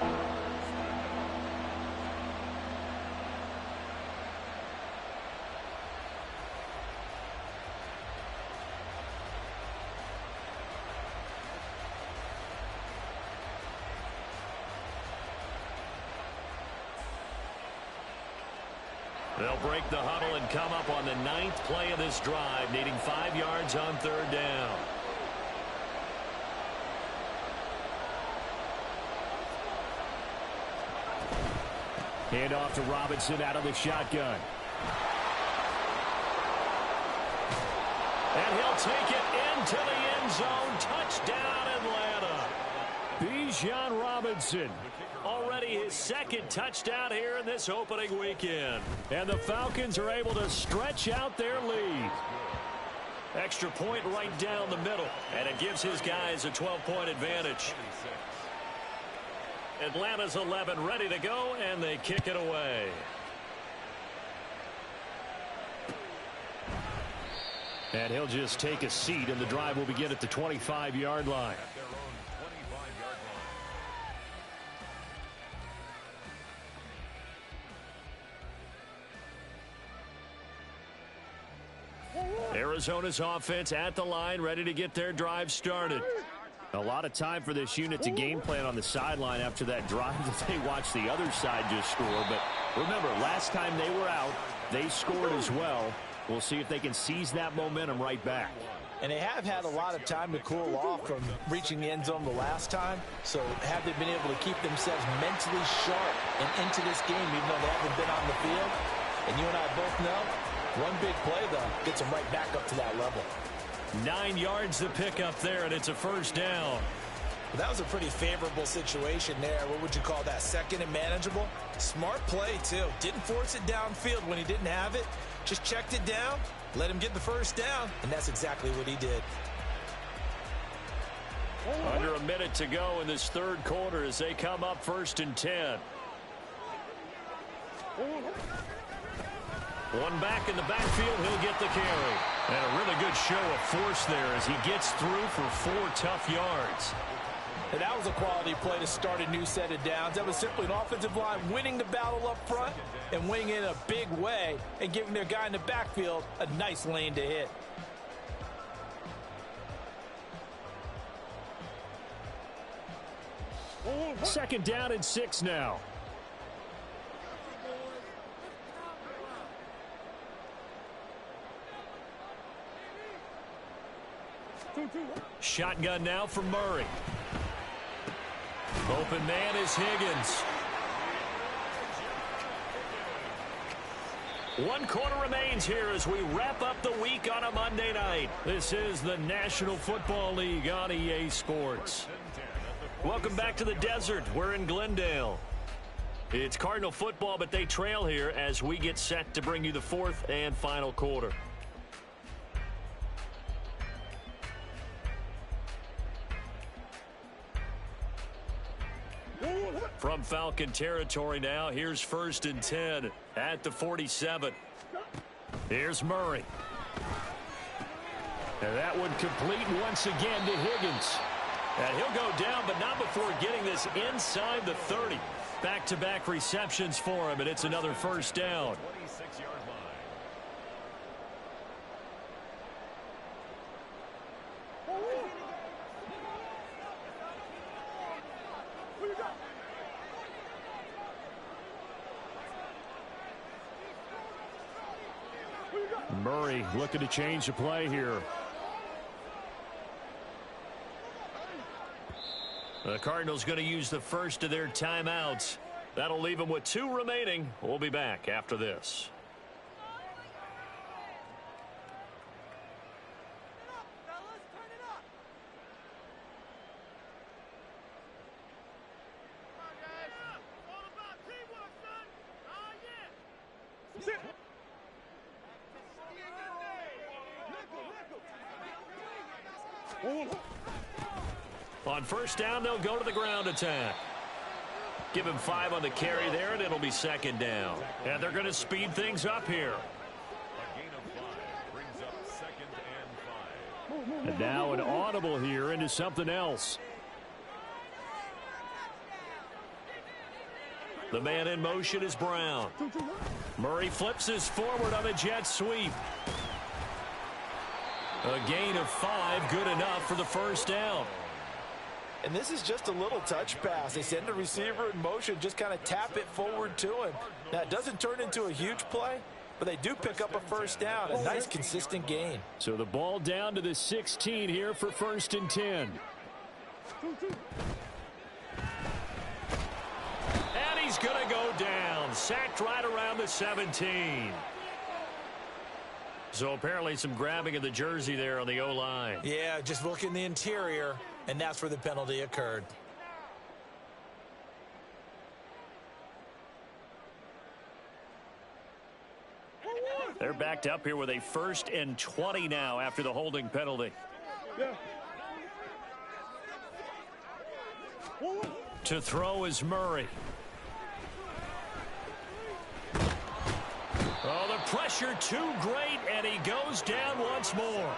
Speaker 1: They'll break the huddle and come up on the 9th play of this drive, needing 5 yards on 3rd down. Hand off to Robinson out of the shotgun. And he'll take it into the end zone. Touchdown, Atlanta. Bijan Robinson. Already his 2nd touchdown here in this opening weekend. And the Falcons are able to stretch out their lead. Extra point right down the middle. And it gives his guys a 12-point advantage. Atlanta's 11 ready to go, and they kick it away. And he'll just take a seat, and the drive will begin at the 25-yard line. Arizona's offense at the line, ready to get their drive started. A lot of time for this unit to game plan on the sideline after that drive that they watched the other side just score. But remember, last time they were out, they scored as well. We'll see if they can seize that momentum right back.
Speaker 3: And they have had a lot of time to cool off from reaching the end zone the last time. So have they been able to keep themselves mentally sharp and into this game, even though they haven't been on the field? And you and I both know, one big play, though, gets them right back up to that level.
Speaker 1: 9 yards to pick up there, and it's a 1st down.
Speaker 2: Well, that was a pretty favorable situation there. What would you call that? 2nd and manageable? Smart play, too. Didn't force it downfield when he didn't have it. Just checked it down, let him get the 1st down, and that's exactly what he did.
Speaker 1: Under a minute to go in this 3rd quarter as they come up 1st and 10. One back in the backfield, he'll get the carry. And a really good show of force there as he gets through for 4 tough yards.
Speaker 3: And that was a quality play to start a new set of downs. That was simply an offensive line winning the battle up front and winning in a big way and giving their guy in the backfield a nice lane to hit.
Speaker 1: Second down and 6 now. Shotgun now for Murray. Open man is Higgins. 1 quarter remains here as we wrap up the week on a Monday night. This is the National Football League on EA Sports. Welcome back to the desert. We're in Glendale. It's Cardinal football, but they trail here as we get set to bring you the 4th and final quarter. From Falcon territory now, here's 1st and 10 at the 47. Here's Murray. And that one complete once again to Higgins. And he'll go down, but not before getting this inside the 30. Back-to-back receptions for him, and it's another 1st down.
Speaker 5: 26-yard line.
Speaker 1: Murray looking to change the play here. The Cardinals going to use the first of their timeouts. That'll leave them with 2 remaining. We'll be back after this. On 1st down, they'll go to the ground attack. Give him 5 on the carry there, and it'll be 2nd down. And they're going to speed things up here.
Speaker 5: A gain of 5 brings up 2nd and 5.
Speaker 1: And now an audible here into something else. The man in motion is Brown. Murray flips his forward on a jet sweep. A gain of 5, good enough for the 1st down.
Speaker 3: And this is just a little touch pass. They send the receiver in motion, just kind of tap it forward to him. Now, it doesn't turn into a huge play, but they do pick up a 1st down. A nice, consistent gain.
Speaker 1: So the ball down to the 16 here for 1st and 10. And he's going to go down. Sacked right around the 17. So apparently some grabbing of the jersey there on the O-line.
Speaker 2: Yeah, just look in the interior, and that's where the penalty occurred.
Speaker 1: They're backed up here with a 1st and 20 now after the holding penalty. To throw is Murray. Oh, the pressure too great, and he goes down once more.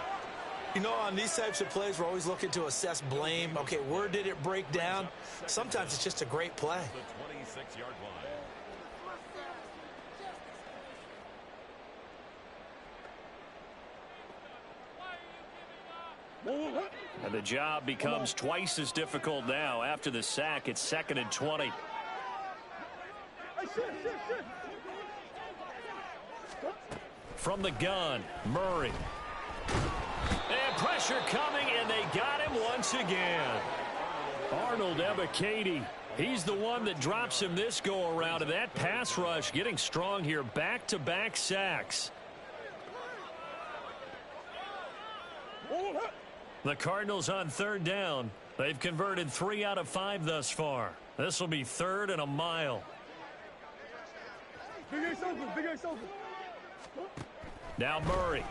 Speaker 2: You know, on these types of plays, we're always looking to assess blame. Okay, where did it break down? Sometimes it's just a great play.
Speaker 5: The 26-yard line.
Speaker 1: And the job becomes twice as difficult now. After the sack, it's 2nd and 20. From the gun, Murray. And pressure coming, and they got him once again. Arnold Ebiketie, he's the one that drops him this go-around, and that pass rush getting strong here. Back-to-back sacks. The Cardinals on 3rd down. They've converted 3 out of 5 thus far. This will be 3rd and a mile.
Speaker 4: Big Ace open, Big Ace open.
Speaker 1: Now Murray.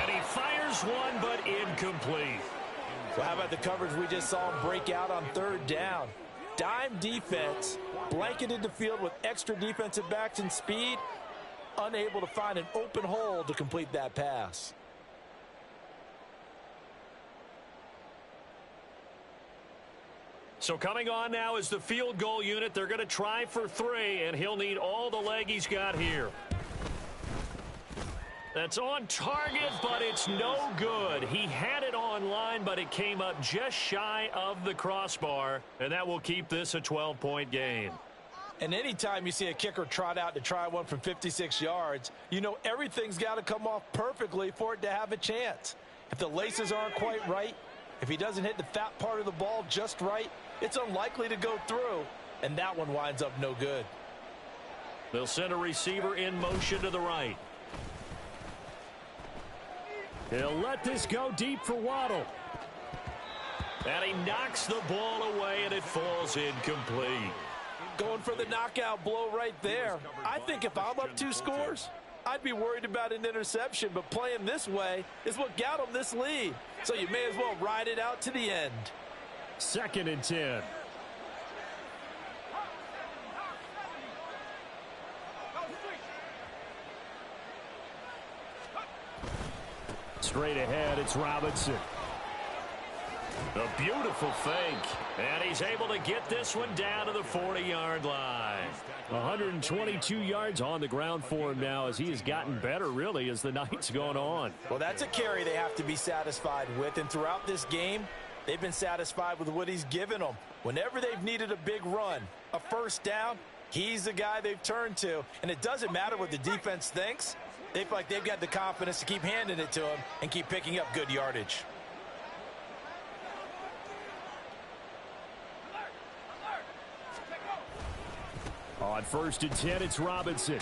Speaker 1: And he fires one, but incomplete.
Speaker 3: Well, how about the coverage we just saw him break out on 3rd down? Dime defense, blanketed the field with extra defensive backs and speed, unable to find an open hole to complete that pass.
Speaker 1: So coming on now is the field goal unit. They're going to try for 3, and he'll need all the leg he's got here. That's on target, but it's no good. He had it on line, but it came up just shy of the crossbar, and that will keep this a 12-point game.
Speaker 2: And anytime you see a kicker trot out to try one from 56 yards, you know everything's got to come off perfectly for it to have a chance. If the laces aren't quite right, if he doesn't hit the fat part of the ball just right, it's unlikely to go through, and that one winds up no good.
Speaker 1: They'll send a receiver in motion to the right. He'll let this go deep for Waddle. And he knocks the ball away, and it falls incomplete.
Speaker 2: Going for the knockout blow right there. I think if I'm up 2 scores, I'd be worried about an interception, but playing this way is what got him this lead. So you may as well ride it out to the end.
Speaker 1: 2nd and 10. Straight ahead, it's Robinson. A beautiful fake. And he's able to get this one down to the 40-yard line. 122 yards on the ground for him now as he has gotten better, really, as the night's gone on.
Speaker 2: Well, that's a carry they have to be satisfied with. And throughout this game, they've been satisfied with what he's given them. Whenever they've needed a big run, a first down, he's the guy they've turned to. And it doesn't matter what the defense thinks. They feel like they've got the confidence to keep handing it to him and keep picking up good yardage.
Speaker 1: On 1st and 10, it's Robinson.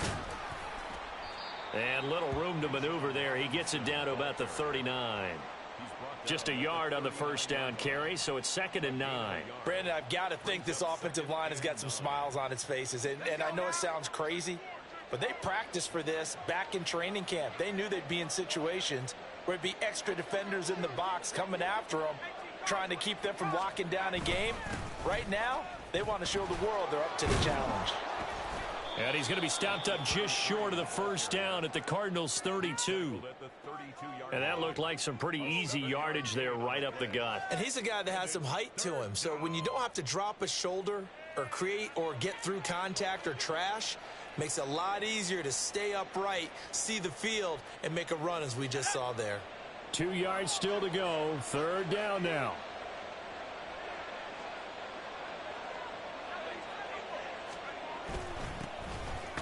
Speaker 1: And little room to maneuver there. He gets it down to about the 39. Just a yard on the first down carry, so it's 2nd and 9.
Speaker 2: Brandon, I've got to think this offensive line has got some smiles on its faces. And I know it sounds crazy, but they practiced for this back in training camp. They knew they'd be in situations where it'd be extra defenders in the box coming after them, trying to keep them from locking down a game. Right now, they want to show the world they're up to the challenge.
Speaker 1: And he's going to be stopped up just short of the first down at the Cardinals' 32. And that looked like some pretty easy yardage there right up the gut.
Speaker 2: And he's a guy that has some height to him. So when you don't have to drop a shoulder or create or get through contact or trash, makes it a lot easier to stay upright, see the field, and make a run as we just saw there.
Speaker 1: 2 yards still to go. 3rd down now.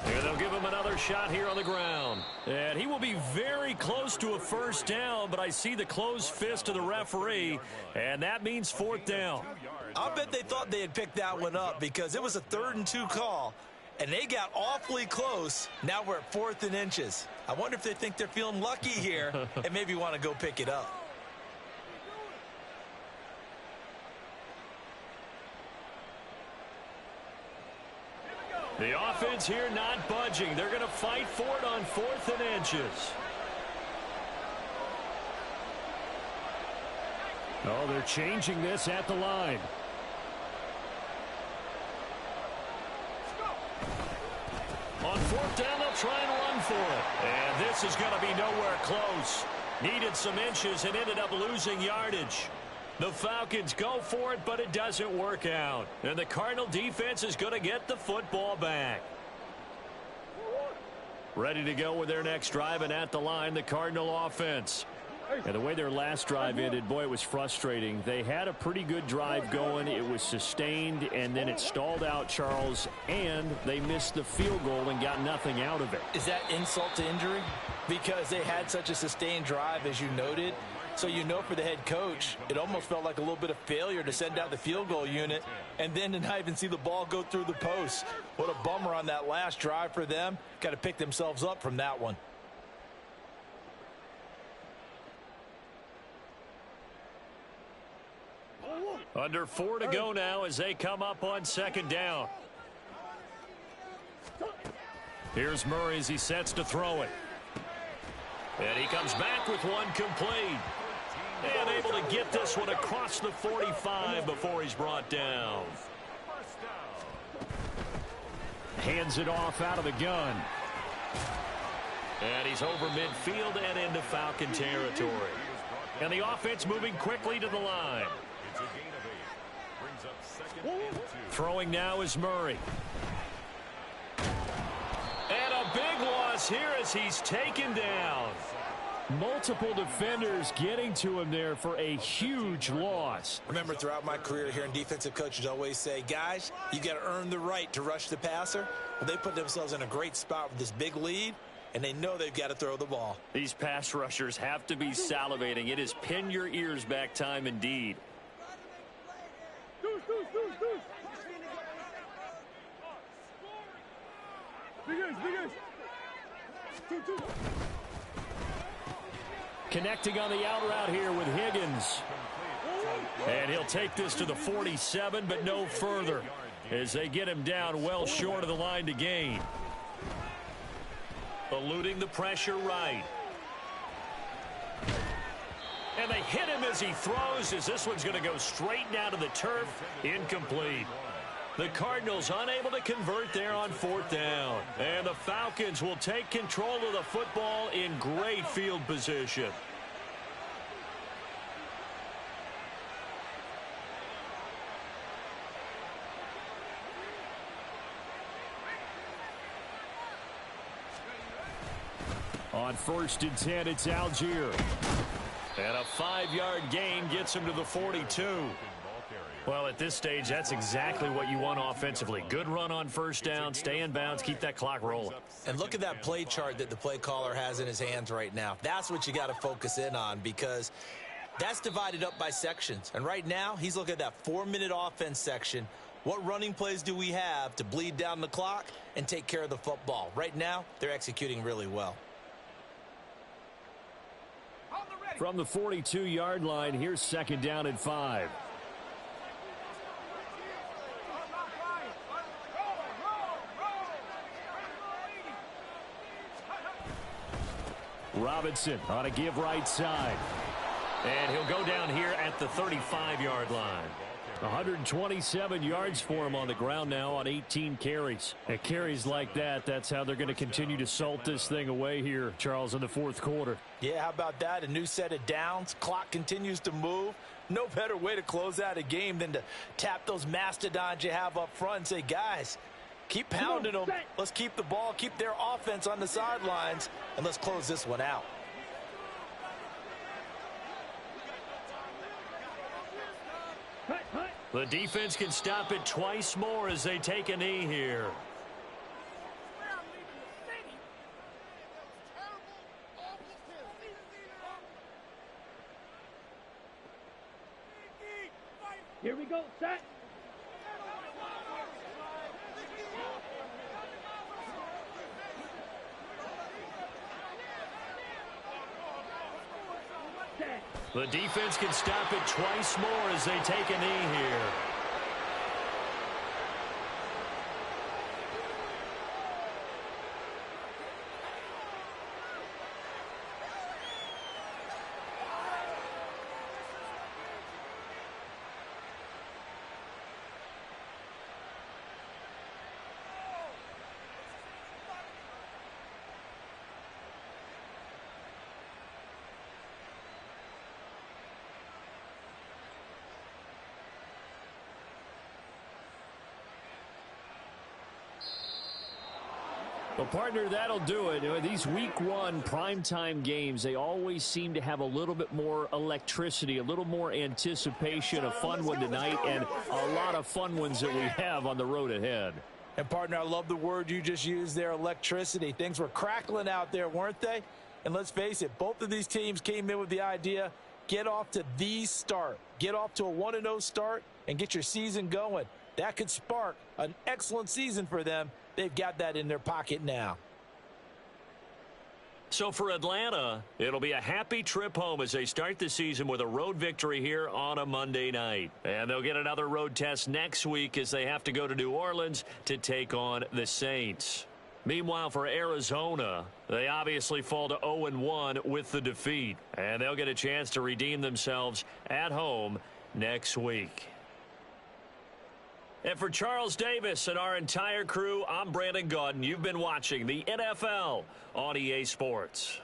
Speaker 1: And they'll give him another shot here on the ground. And he will be very close to a first down, but I see the closed fist of the referee, and that means 4th down.
Speaker 2: I'll bet they thought they had picked that one up because it was a 3rd and 2 call, and they got awfully close. Now we're at 4th and inches. I wonder if they think they're feeling lucky here and maybe want to go pick it up.
Speaker 1: The offense here not budging. They're going to fight for it on 4th and inches. Oh, they're changing this at the line. On 4th down, they'll try and run for it. And this is going to be nowhere close. Needed some inches and ended up losing yardage. The Falcons go for it, but it doesn't work out. And the Cardinal defense is going to get the football back. Ready to go with their next drive, and at the line, the Cardinal offense. And the way their last drive ended, boy, it was frustrating. They had a pretty good drive going. It was sustained, and then it stalled out, Charles, and they missed the field goal and got nothing out of it.
Speaker 2: Is that insult to injury? Because they had such a sustained drive, as you noted. So you know for the head coach, it almost felt like a little bit of failure to send out the field goal unit and then to not even see the ball go through the post. What a bummer on that last drive for them. Got to pick themselves up from that one.
Speaker 1: Under 4 to go now as they come up on 2nd down. Here's Murray as he sets to throw it. And he comes back with one complete. And able to get this one across the 45 before he's brought down. Hands it off out of the gun. And he's over midfield and into Falcon territory. And the offense moving quickly to the line. Throwing now is Murray. And a big loss is here as he's taken down. Multiple defenders getting to him there for a huge loss.
Speaker 2: Remember, throughout my career here in defensive coaches always say, guys, you got to earn the right to rush the passer. Well, they put themselves in a great spot with this big lead, and they know they've got to throw the ball.
Speaker 1: These pass rushers have to be salivating. It is pin your ears back time indeed. Connecting on the out route here with Higgins. And he'll take this to the 47, but no further, as they get him down well short of the line to gain. Eluding the pressure right. And they hit him as he throws, as this one's going to go straight down to the turf. Incomplete. The Cardinals unable to convert there on 4th down. And the Falcons will take control of the football in great field position. On 1st and 10, it's Algier. And a 5-yard gain gets him to the 42. Well, at this stage, that's exactly what you want offensively. Good run on 1st down, stay in bounds, keep that clock rolling.
Speaker 2: And look at that play chart that the play caller has in his hands right now. That's what you got to focus in on, because that's divided up by sections. And right now, he's looking at that 4-minute offense section. What running plays do we have to bleed down the clock and take care of the football? Right now, they're executing really well.
Speaker 1: From the 42-yard line, here's 2nd down and 5. Robinson on a give right side. And he'll go down here at the 35-yard line. 127 yards for him on the ground now on 18 carries. And carries like that, that's how they're going to continue to salt this thing away here, Charles, in the 4th quarter.
Speaker 3: Yeah, how about that? A new set of downs. Clock continues to move. No better way to close out a game than to tap those mastodons you have up front and say, guys, keep pounding them. Let's keep the ball, keep their offense on the sidelines, and let's close this one out.
Speaker 1: The defense can stop it twice more as they take a knee here.
Speaker 4: Here we go, set.
Speaker 1: The defense can stop it twice more as they take a knee here. Well, partner, that'll do it. These Week 1 primetime games, they always seem to have a little bit more electricity, a little more anticipation. A fun one tonight, and a lot of fun ones that we have on the road ahead.
Speaker 3: And, partner, I love the word you just used there, electricity. Things were crackling out there, weren't they? And let's face it, both of these teams came in with the idea, get off to the start. Get off to a 1-0 start and get your season going. That could spark an excellent season for them. They've got that in their pocket now.
Speaker 1: So for Atlanta, it'll be a happy trip home as they start the season with a road victory here on a Monday night. And they'll get another road test next week as they have to go to New Orleans to take on the Saints. Meanwhile, for Arizona, they obviously fall to 0-1 with the defeat. And they'll get a chance to redeem themselves at home next week. And for Charles Davis and our entire crew, I'm Brandon Gaudin. You've been watching the NFL on EA Sports.